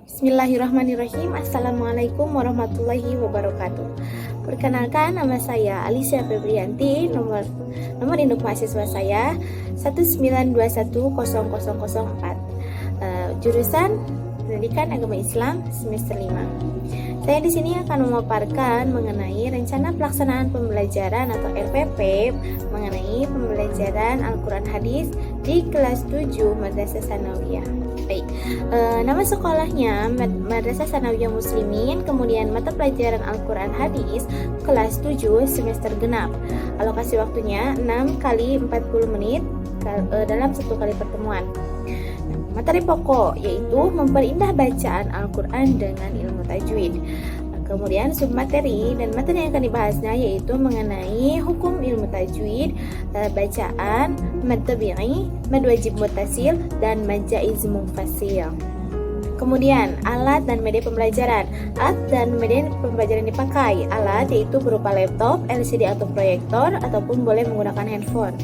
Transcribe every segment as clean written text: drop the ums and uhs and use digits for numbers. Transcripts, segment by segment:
Bismillahirrahmanirrahim. Assalamualaikum warahmatullahi wabarakatuh. Perkenalkan, nama saya Alicia Febrianti. Nomor induk mahasiswa saya 192100004. Jurusan Pendidikan Agama Islam semester 5. Saya di sini akan memaparkan mengenai rencana pelaksanaan pembelajaran atau RPP mengenai pembelajaran Al-Quran Hadis di kelas 7 Madrasah Tsanawiyah. Baik, nama sekolahnya Madrasah Tsanawiyah Muslimin, kemudian mata pelajaran Al-Quran Hadis kelas 7 semester genap. Alokasi waktunya 6 kali 40 menit dalam satu kali pertemuan. Materi pokok yaitu memperindah bacaan Al-Quran dengan ilmu tajwid. Kemudian submateri dan materi yang akan dibahasnya yaitu mengenai hukum ilmu tajwid, bacaan, mad tabi'i, mad wajib muttasil, dan mad jaiz munfasil. Kemudian alat dan media pembelajaran. Alat dan media pembelajaran dipakai. Alat yaitu berupa laptop, LCD atau proyektor, ataupun boleh menggunakan handphone.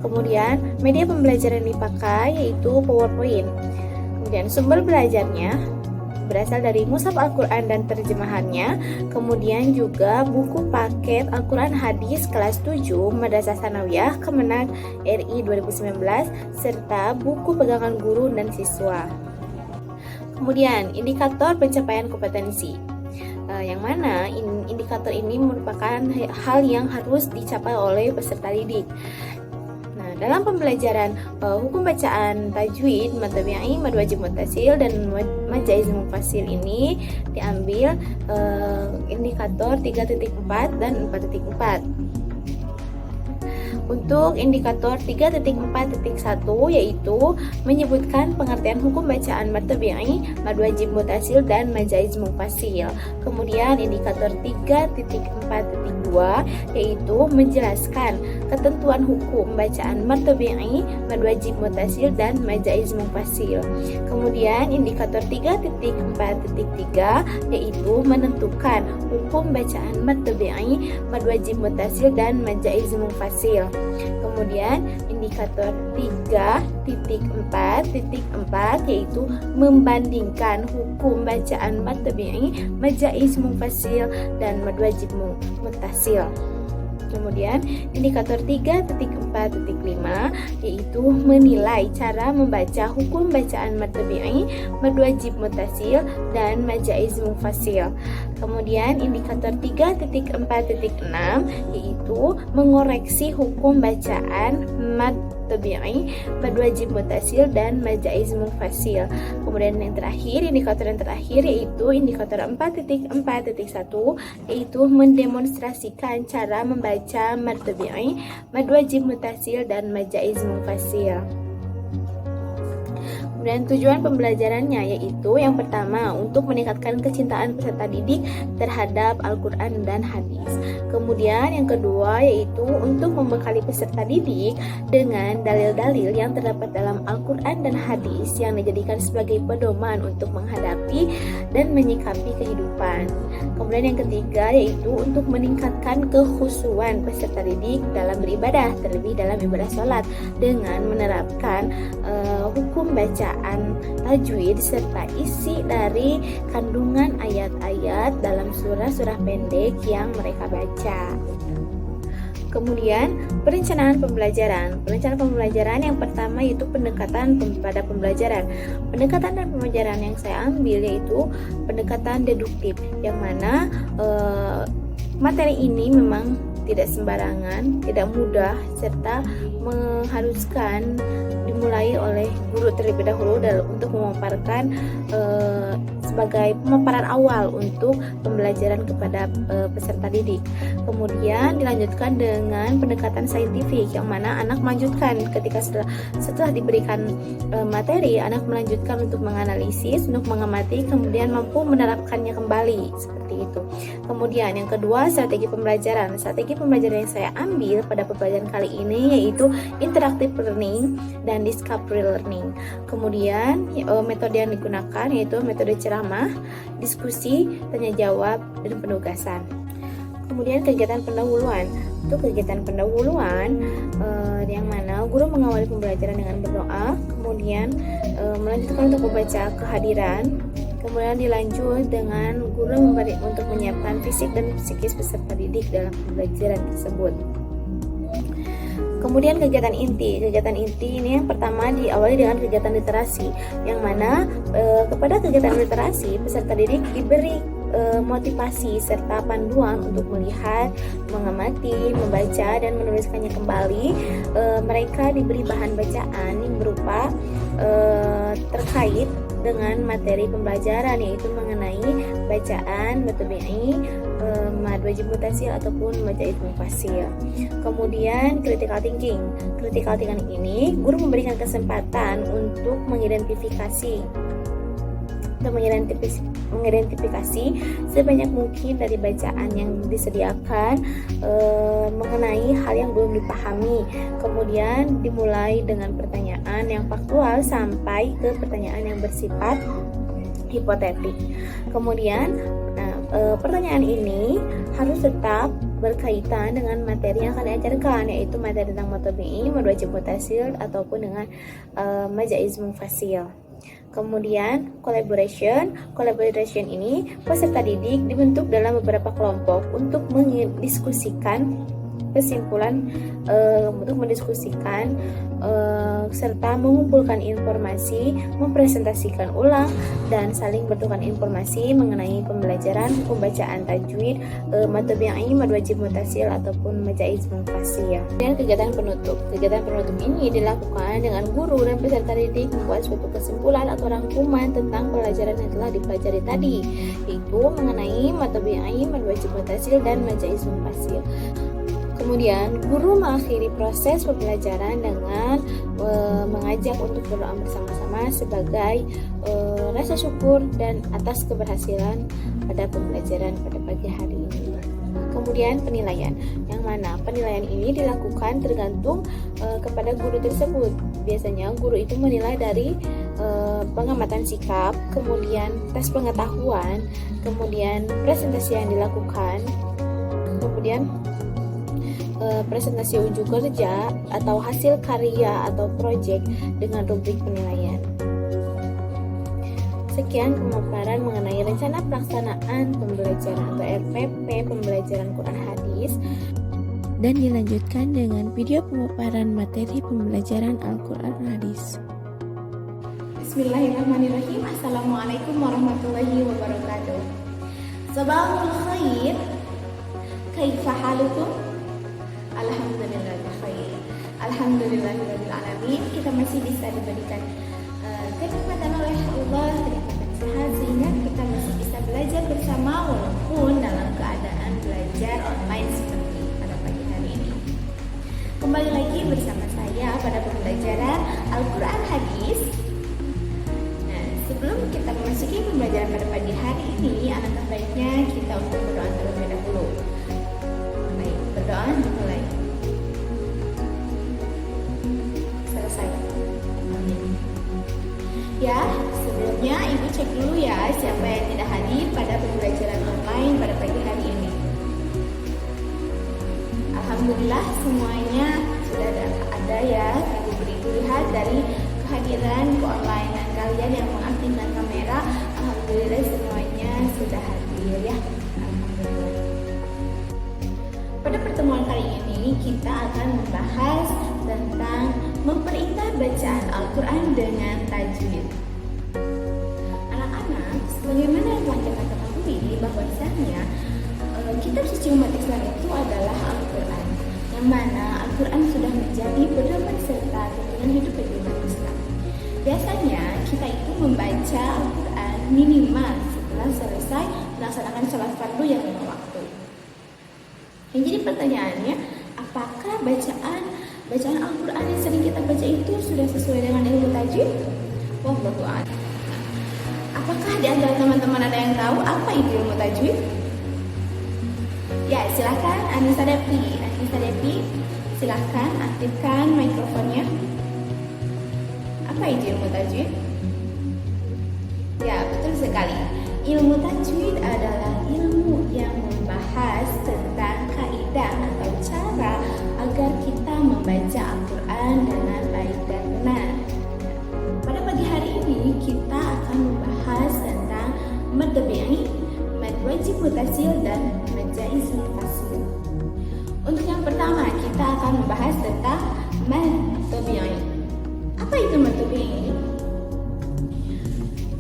Kemudian media pembelajaran dipakai yaitu PowerPoint. Kemudian sumber belajarnya berasal dari Mushaf Al-Quran dan terjemahannya. Kemudian juga buku paket Al-Quran Hadis kelas 7 Madrasah Tsanawiyah Kemenag RI 2019 serta buku pegangan guru dan siswa. Kemudian indikator pencapaian kompetensi, yang mana indikator ini merupakan hal yang harus dicapai oleh peserta didik. Nah, dalam pembelajaran hukum bacaan tajwid, mad tabi'i, mad wajib muttasil, dan mad jaiz munfasil ini diambil indikator 3.4 dan 4.4. Untuk indikator 3.4.1 yaitu menyebutkan pengertian hukum bacaan mad tabi'i, mad wajib muttasil, dan mad jaiz munfasil. Kemudian indikator 3.4.2 yaitu menjelaskan ketentuan hukum bacaan mad tabi'i, mad wajib muttasil, dan mad jaiz munfasil. Kemudian indikator 3.4.3 yaitu menentukan hukum bacaan mad tabi'i, mad wajib muttasil, dan mad jaiz munfasil. Kemudian indikator 3.4.4 yaitu membandingkan hukum bacaan mad tabi'i, mad jaiz munfasil, dan mad wajib muttasil. Kemudian indikator 3.4.5 yaitu menilai cara membaca hukum bacaan mad tabi'i, mad wajib muttasil, dan mad jaiz munfasil. Kemudian indikator 3.4.6 yaitu mengoreksi hukum bacaan mad tabi'i, mad wajib muttasil, dan mad jaiz munfasil. Kemudian indikator yang terakhir yaitu indikator 4.4.1 yaitu mendemonstrasikan cara membaca mad tabi'i, mad wajib muttasil, dan mad jaiz munfasil. Dan tujuan pembelajarannya yaitu yang pertama untuk meningkatkan kecintaan peserta didik terhadap Al-Quran dan hadis. Kemudian yang kedua yaitu untuk membekali peserta didik dengan dalil-dalil yang terdapat dalam Al-Quran dan hadis yang dijadikan sebagai pedoman untuk menghadapi dan menyikapi kehidupan. Kemudian yang ketiga yaitu untuk meningkatkan kekhusyuan peserta didik dalam beribadah, terlebih dalam ibadah sholat dengan menerapkan hukum bacaan tajwid serta isi dari kandungan ayat-ayat dalam surah-surah pendek yang mereka baca. Kemudian perencanaan pembelajaran. Perencanaan pembelajaran yang pertama yaitu pendekatan pada pembelajaran. Pendekatan dan pembelajaran yang saya ambil yaitu pendekatan deduktif, yang mana materi ini memang tidak sembarangan, tidak mudah, serta mengharuskan dimulai oleh guru terlebih dahulu untuk memaparkan sebagai pemaparan awal untuk pembelajaran kepada peserta didik. Kemudian dilanjutkan dengan pendekatan saintifik, yang mana anak melanjutkan ketika setelah diberikan materi, anak melanjutkan untuk menganalisis, untuk mengamati, kemudian mampu menerapkannya kembali seperti itu. Kemudian yang kedua, strategi pembelajaran. Strategi pembelajaran yang saya ambil pada pembelajaran kali ini yaitu interactive learning dan discovery learning. Kemudian metode yang digunakan yaitu metode ceramah, diskusi, tanya jawab, dan penugasan. Kemudian kegiatan pendahuluan. Untuk kegiatan pendahuluan yang mana guru mengawali pembelajaran dengan berdoa, kemudian melanjutkan untuk membaca kehadiran, Kemudian dilanjut dengan guru untuk menyiapkan fisik dan psikis peserta didik dalam pembelajaran tersebut. Kemudian kegiatan inti ini yang pertama diawali dengan kegiatan literasi, yang mana kepada kegiatan literasi peserta didik diberi motivasi serta panduan untuk melihat, mengamati, membaca dan menuliskannya kembali. Mereka diberi bahan bacaan yang berupa terkait dengan materi pembelajaran, yaitu mengenai bacaan, matabi'i, mad wajib mutasil ataupun majaz mufasil. Kemudian critical thinking ini guru memberikan kesempatan untuk mengidentifikasi sebanyak mungkin dari bacaan yang disediakan mengenai hal yang belum dipahami. Kemudian dimulai dengan pertanyaan yang faktual sampai ke pertanyaan yang bersifat hipotetik. Kemudian pertanyaan ini harus tetap berkaitan dengan materi yang akan diajarkan, yaitu materi tentang matabi'i, mad wajib mutasil ataupun dengan majaz mufasil. Kemudian collaboration ini peserta didik dibentuk dalam beberapa kelompok untuk mendiskusikan kesimpulan, serta mengumpulkan informasi, mempresentasikan ulang dan saling bertukar informasi mengenai pembelajaran pembacaan tajwid, matabi'i, mad wajib mutasil ataupun majaz mufasil. Dan kegiatan penutup ini dilakukan dengan guru dan peserta didik membuat suatu kesimpulan atau rangkuman tentang pelajaran yang telah dipelajari tadi, yaitu mengenai matabi'i, mad wajib mutasil dan majaz mufasil. Kemudian guru mengakhiri proses pembelajaran dengan mengajak untuk berdoa bersama-sama sebagai rasa syukur dan atas keberhasilan pada pembelajaran pada pagi hari ini. Kemudian penilaian, yang mana penilaian ini dilakukan tergantung kepada guru tersebut. Biasanya guru itu menilai dari pengamatan sikap, kemudian tes pengetahuan, kemudian presentasi yang dilakukan, kemudian presentasi uji kerja atau hasil karya atau proyek dengan rubrik penilaian. Sekian pemaparan mengenai rencana pelaksanaan pembelajaran atau RPP pembelajaran Quran Hadis, dan dilanjutkan dengan video pemaparan materi pembelajaran Al-Quran Hadis. Bismillahirrahmanirrahim. Assalamualaikum warahmatullahi wabarakatuh. Sabahul khair. Kaifa halukum? Alhamdulillah khair. Alhamdulillahirabbil alamin. Kita masih bisa diberikan kenikmatan oleh Allah, kenikmatan sehat, sehingga kita masih bisa belajar bersama walaupun dalam keadaan belajar online seperti pada pagi hari ini. Kembali lagi bersama saya pada pembelajaran Al-Quran Hadis. Nah, sebelum kita memasuki pembelajaran pada pagi hari ini, alangkah baiknya kita untuk berdoa terlebih dahulu. Baik, berdoa dimulai. Selesai. Amin. Ya, sebelumnya Ibu cek dulu ya siapa yang tidak hadir pada pembelajaran online pada pagi hari ini. Alhamdulillah semuanya sudah ada ya. Ibu lihat dari kehadiran ke-online kalian yang mengaktifkan kamera. Alhamdulillah semuanya sudah hadir ya. Alhamdulillah. Pada pertemuan kali ini kita akan membahas tentang memperindah bacaan Al-Quran dengan tajwid. Anak-anak, sebagaimana yang telah kita ketahui bahwasanya kitab suci umat Islam itu adalah Al-Quran, yang mana Al-Quran sudah menjadi pedoman serta tuntunan hidup bagi umat Islam. Biasanya kita itu membaca Al-Quran minimal setelah selesai melaksanakan sholat fardu yang 5 waktu. Yang jadi pertanyaannya, apakah bacaan Al-Quran yang sering kita baca itu sudah sesuai dengan ilmu tajwid? Wallahu a'lam. Apakah di antara teman-teman ada yang tahu apa itu ilmu tajwid? Ya, silakan Anissa Depi, silakan aktifkan mikrofonnya. Apa itu ilmu tajwid? Ya, betul sekali. Ilmu tajwid adalah ilmu yang membahas tentang kaidah atau cara agar kita membaca Al-Quran dengan baik dan benar. Pada pagi hari ini kita akan membahas tentang mutasil dan mad jaiz munfasil. Untuk yang pertama kita akan membahas tentang mad tabi'i. Apa itu mad tabi'i?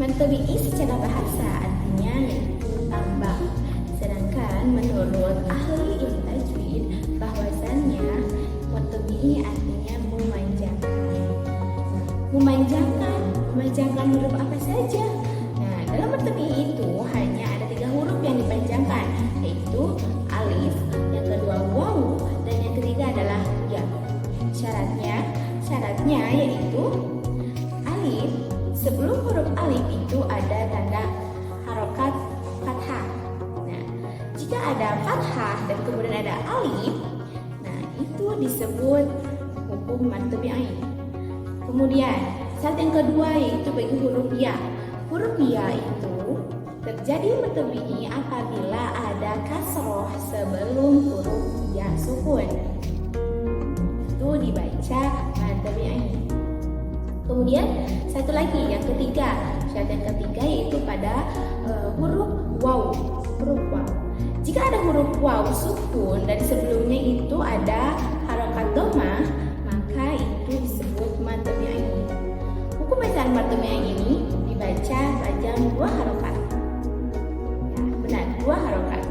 Mad tabi'i secara bahasa artinya yaitu tambah. Sedangkan menurut ahli ilmu tajwid bahwasannya mad tabi'i artinya memanjangkan huruf apa saja. Nah, dalam mad tabi'i itu hanya ada 3 huruf yang dipanjangkan, yaitu alif, yang kedua waw, dan yang ketiga adalah ya. Syaratnya yaitu alif, sebelum huruf alif itu ada tanda harokat fathah. Nah, jika ada fathah dan kemudian ada alif, nah itu disebut hukum mad tabi'i. Kemudian syarat yang kedua yaitu bagi huruf ya. Huruf ya itu terjadi mad tabi'i apabila ada kasroh sebelum huruf ya sukun. Itu dibaca mad tabi'i. Kemudian satu lagi yang ketiga, syarat yang ketiga yaitu pada huruf waw. Jika ada huruf waw sukun dan sebelumnya itu ada harokat dhammah, maka itu disebut mad tabi'i. Hukum bacaan mad tabi'i ini dibaca panjang 2 harokat. Ya, benar, 2 harokat.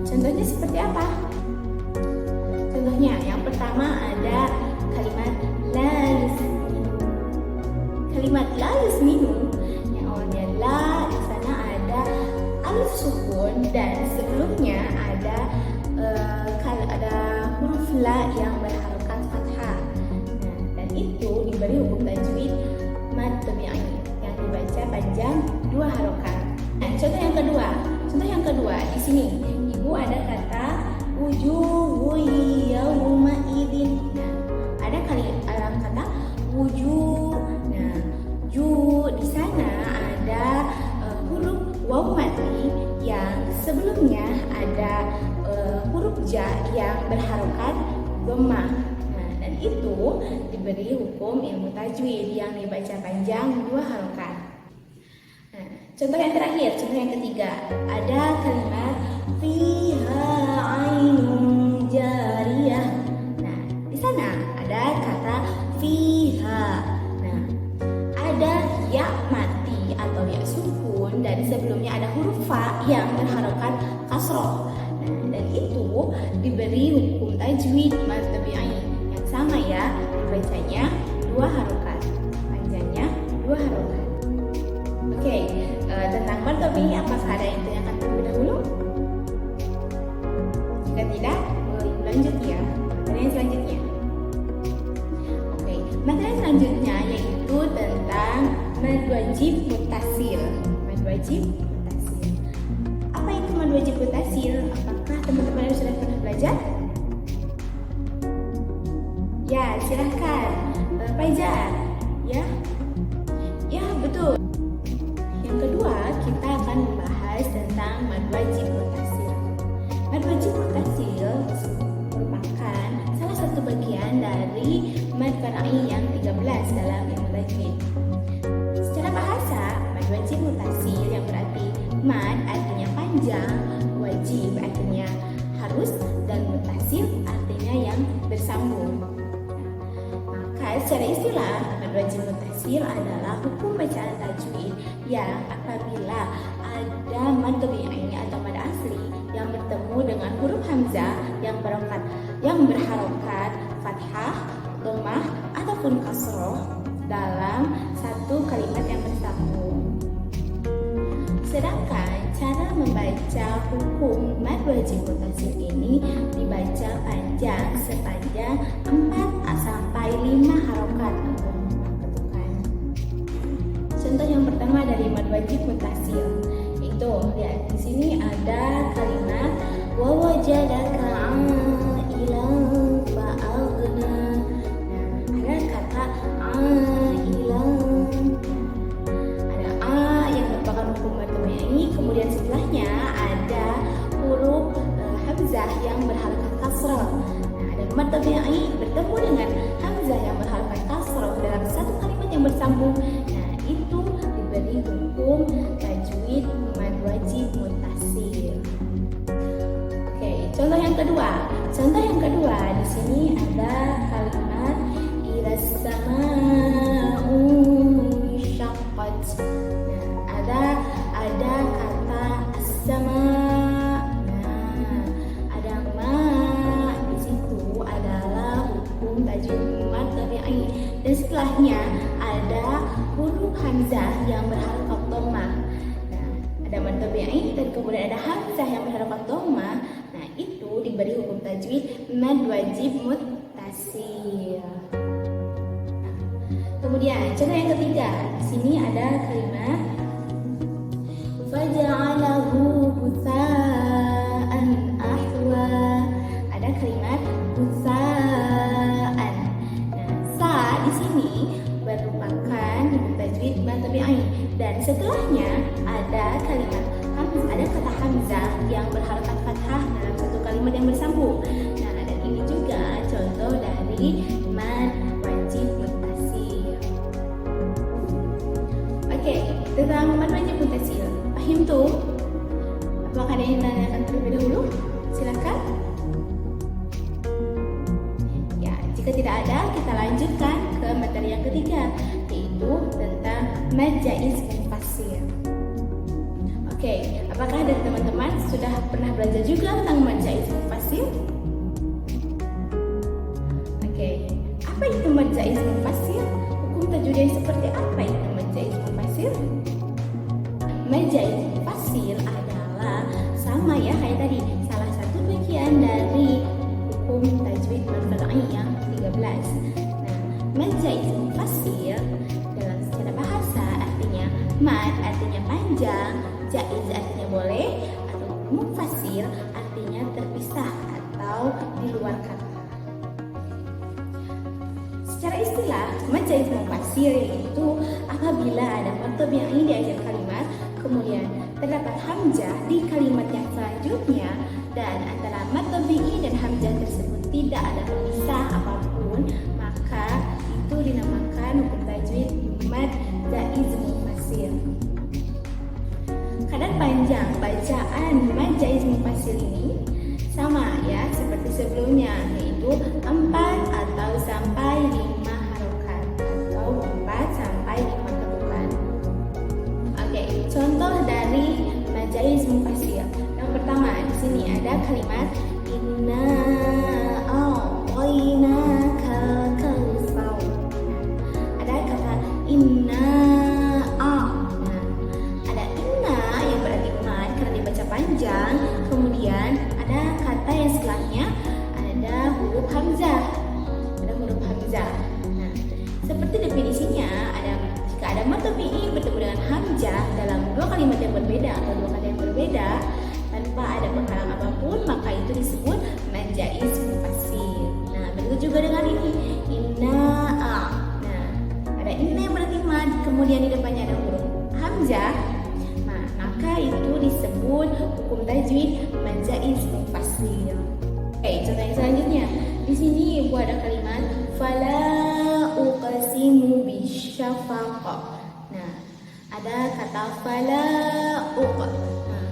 Contohnya seperti apa? Contohnya yang pertama ada kalimat la yusminu. Kalimat la yusminu yang awalnya la, di sana ada alif sukun dan sebelumnya ada huruf la yang berharokat fathah. Nah, dan itu diberi hukum tajwid mad tabi'i yang dibaca panjang 2 harokat. Nah, contoh yang kedua di sini ibu ada kata wujuhu yauma idzin. Nah, ada kata wujuh. Nah, ju di sana ada huruf waw mati yang sebelumnya ada huruf ja yang berharokat dhammah. Nah, dan itu diberi hukum ilmu tajwid yang dibaca panjang 2 harokat. Nah, contoh yang terakhir, contoh yang ketiga, ada kalimat fiha ainun jariyah. Nah, di sana ada kata fiha. Nah, ada ya mati atau ya sukun dan sebelumnya ada huruf fa yang berharokat kasroh. Nah, dan itu diberi hukum tajwid mad tabi'i yang sama ya, dibacanya 2 harokat, panjangnya 2 harokat. Oke, tentang mad tabi'i apakah ada yang ditanyakan terlebih dahulu? Jika tidak, lanjut ya materi selanjutnya. Oke, materi selanjutnya yaitu tentang mad wajib muttasil. Mad wajib muttasil. Apa itu mad wajib muttasil? Apakah teman-teman sudah pernah belajar? Ya, silahkan Faizal. Ya, betul. Yang kedua, kita akan membahas tentang mad wajib muttasil. Mad wajib muttasil merupakan salah satu bagian dari mad far'i yang 13 dalam ilmu tajwid. Secara bahasa, mad wajib muttasil yang berarti mad artinya panjang, wajib artinya harus, dan muttasil artinya yang bersambung. Maka secara istilah, mad wajib muttasil adalah hukum bacaan tajwid yang apabila ada mad tabi'i atau mad asli yang bertemu dengan huruf hamzah yang berharokat fathah, dhammah ataupun kasroh dalam satu kalimat yang bersambung. Sedangkan cara membaca hukum mad wajib muttasil ini dibaca panjang sepanjang 4 sampai 5 harokat atau 5 ketukan. Contoh yang pertama dari mad wajib muttasil itu lihat di sini ada kalimat wa wajadaka ailan fa'aghna. Nah, ada kata ailan. Ada a yang merupakan hukum mad tabi'i, kemudian setelahnya ada huruf hamzah yang berharokat kasrah. Nah, dan mad tabi'i bertemu dengan hamzah yang berharokat kasrah dalam satu kalimat yang bersambung. Nah, itu diberi hukum tajwid mad wajib muttasil. kedua. Contoh yang kedua di sini ada kalimat idza sama'u syaqqat. Nah, ada kata as-sama. Nah, ada ma di situ adalah hukum tajwid mad tabi'i dan setelahnya ada huruf hamzah yang berharokat dhammah. Nah, ada mad tabi'i dan kemudian ada hamzah yang berharokat dhammah. Nah, itu diberi hukum tajwid mad wajib muttasil. Nah, kemudian contoh yang ketiga, di sini ada kalimat faja'alahu ghutsa'an ahwa. Ada kalimat ghutsa'an. Nah, sa di sini merupakan hukum tajwid mad tabi'i dan setelahnya ada kalimat ada kata hamzah yang berharokat fathah dalam satu kalimat yang bersambung. Nah, dan ini juga contoh dari mad wajib muttasil. Oke, tentang mad wajib muttasil. Paham tuh? Apakah ada yang ditanyakan terlebih dahulu? Silakan. Ya, jika tidak ada, kita lanjutkan ke materi yang ketiga, yaitu tentang mad jaiz munfasil. Oke, apakah dari teman-teman sudah pernah belajar juga tentang mad jaiz munfasil? Oke, apa itu mad jaiz munfasil? Hukum tajwid yang seperti apa itu mad jaiz munfasil? Mad jaiz munfasil adalah sama ya kayak tadi, salah satu bagian dari hukum tajwid mad tabi'i yang 13. Nah, mad jaiz munfasil dalam secara bahasa artinya mad artinya panjang, jaiz artinya boleh, atau munfasil artinya terpisah atau di luar kata. Secara istilah, mad jaiz munfasil yaitu apabila ada mad tabi'i di akhir kalimat, kemudian terdapat hamzah di kalimat yang selanjutnya dan antara mad tabi'i dan hamzah tersebut tidak ada pemisah apapun, maka itu dinamakan hukum tajwid mad jaiz munfasil. Kadar panjang bacaan mad jaiz munfasil ini sama ya seperti sebelumnya, yaitu 4 atau sampai 5 harokat atau 4 sampai 5 ketukan. Oke, contoh dari mad jaiz munfasil. Yang pertama di sini ada kalimat inna a'tainaka kautsar. Ada kata inna panjang, kemudian ada kata yang setelahnya ada huruf hamzah. Nah, seperti definisinya jika ada mad tabi'i bertemu dengan hamzah dalam dua kalimat yang berbeda atau dua kata yang berbeda tanpa ada penghalang apapun, maka itu disebut mad jaiz munfasil. Nah, begitu juga dengan ini inna a. Nah, ada inna yang berarti mad, kemudian di depannya ada huruf hamzah. Maka itu disebut hukum tajwid mad jaiz munfasil. Oke, contoh yang selanjutnya. Di sini Ibu ada kalimat fala uqsimu bisyafaq. Nah, ada kata fala uq. Nah,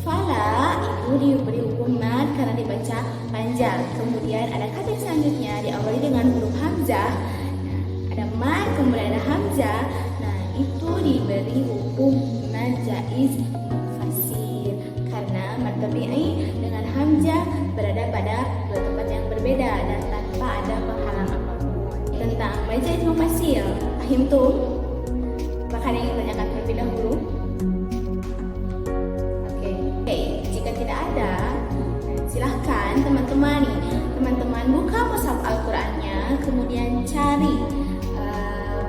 fala itu diberi hukum mad karena dibaca panjang. Kemudian ada kata yang selanjutnya diawali dengan huruf hamzah. Nah, ada mad kemudian ada hamzah. Nah, itu diberi hukum mad jaiz munfasil karena mad tabi'i dengan hamzah berada pada dua tempat yang berbeda dan tanpa ada penghalang apapun. Tentang mad jaiz munfasil, paham tuh? Apakah ada yang ditanyakan terlebih dahulu? Oke, jika tidak ada, silahkan teman-teman buka mushaf Al-Qur'annya, kemudian cari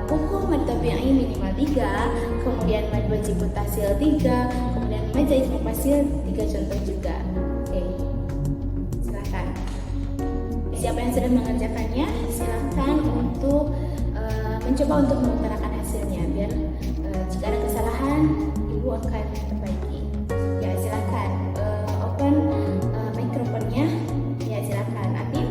hukum mad tabi'i minimal 3, kemudian mad wajib muttasil 3, kemudian mad jaiz munfasil 3 contoh juga. Oke, silakan. Siapa yang sudah mengerjakannya, silakan untuk mencoba untuk mengutarakan hasilnya biar jika ada kesalahan Ibu akan perbaiki. Ya, silakan open mikrofonnya. Ya, silakan Atin.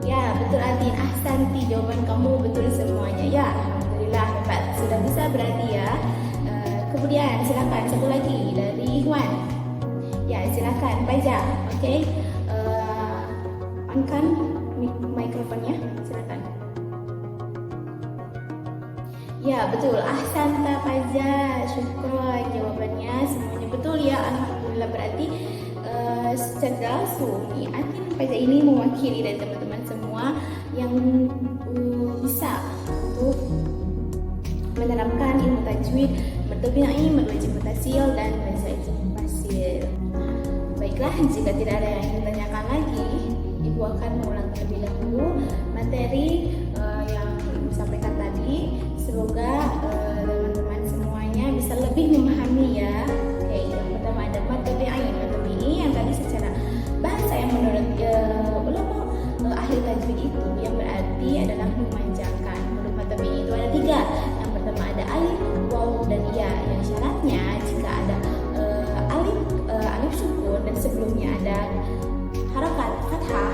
Ya, betul Atin. Ahsanti, jawaban kamu betul semuanya. Ya, alhamdulillah hebat. Sudah bisa berarti ya. Kemudian silakan satu lagi dari Ikhwan. Ya, silakan Faiza. Oke. On-kan mikrofonnya, silakan. Ya, betul. Ahsanta Faiza. Syukron jawabannya. Semuanya betul ya. Alhamdulillah, berarti secara langsung nih Atin Faiza ini mewakili dari teman-teman semua yang bisa untuk menerapkan ilmu tajwid, mertabi'i, madwajib mutasil, dan mazaid mufasil. Baiklah, jika tidak ada yang ingin ditanyakan lagi, Ibu akan mengulang terlebih dahulu materi yang disampaikan tadi. Semoga teman-teman semuanya bisa lebih memahami ya. Oke, yang pertama ada madtabi'i yang tadi secara bahasa yang menurut ulama ahli tajwid itu yang berarti adalah memanjangkan. Huruf madtabi'i itu ada 3. Yang pertama ada alif, waw, dan ya. Yang syaratnya jika ada alif sukun dan sebelumnya ada harokat fathah,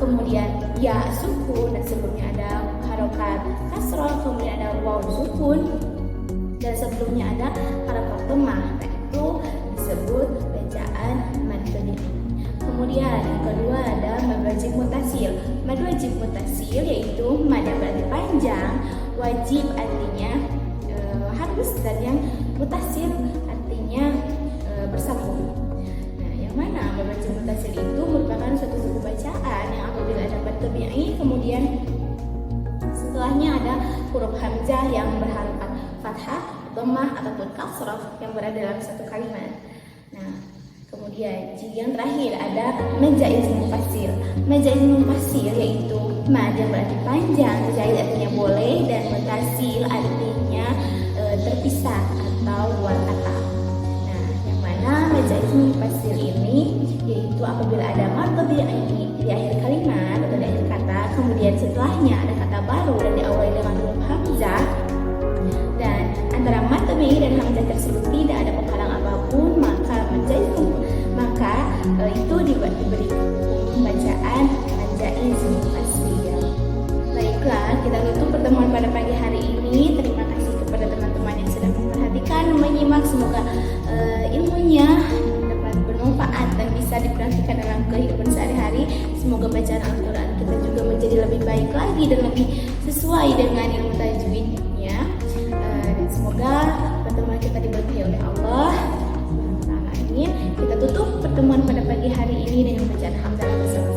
kemudian ya sukun dan sebelumnya ada harokat kasroh, kemudian ada waw sukun dan sebelumnya ada harokat dhammah. Nah, itu disebut bacaan madtabi'i. Kemudian yang kedua ada mad wajib mutasil. Mad wajib mutasil yaitu mad yang berarti panjang, wajib artinya harus, dan yang mutasil artinya bersambung. Nah, yang mana mad wajib mutasil itu merupakan suatu suku bacaan yang apabila ada madtabi'i kemudian setelahnya ada huruf hamzah yang berharokat fathah, dhammah ataupun kasrah yang berada dalam satu kalimat. Nah, kemudian yang terakhir ada majaiz mufasil. Majaiz mufasil yaitu mad yang berarti panjang, jaiz artinya boleh, dan mutasil artinya terpisah atau luar kata. Nah, yang mana majaiz mufasil ini yaitu apabila ada madtabi'i di akhir kalimat atau di akhir kata, kemudian setelahnya ada kata baru dan diawali dengan huruf hamzah, dan antara madtabi'i dan hamzah tersebut tidak ada penghalang apapun, maka itu diberi bacaan majaiz mufasil. Baiklah, kita tutup pertemuan pada pagi hari ini. Terima kasih kepada teman-teman yang sudah memperhatikan, menyimak. Semoga ilmunya dapat bermanfaat dan bisa dipraktikkan dalam kehidupan sehari-hari. Semoga bacaan Al-Quran kita juga menjadi lebih baik lagi dan lebih sesuai dengan ilmu tajwidnya. Dan semoga pertemuan kita diberkahi oleh Allah. Kita tutup pertemuan pada pagi hari ini dengan bacaan hamdalah bersama.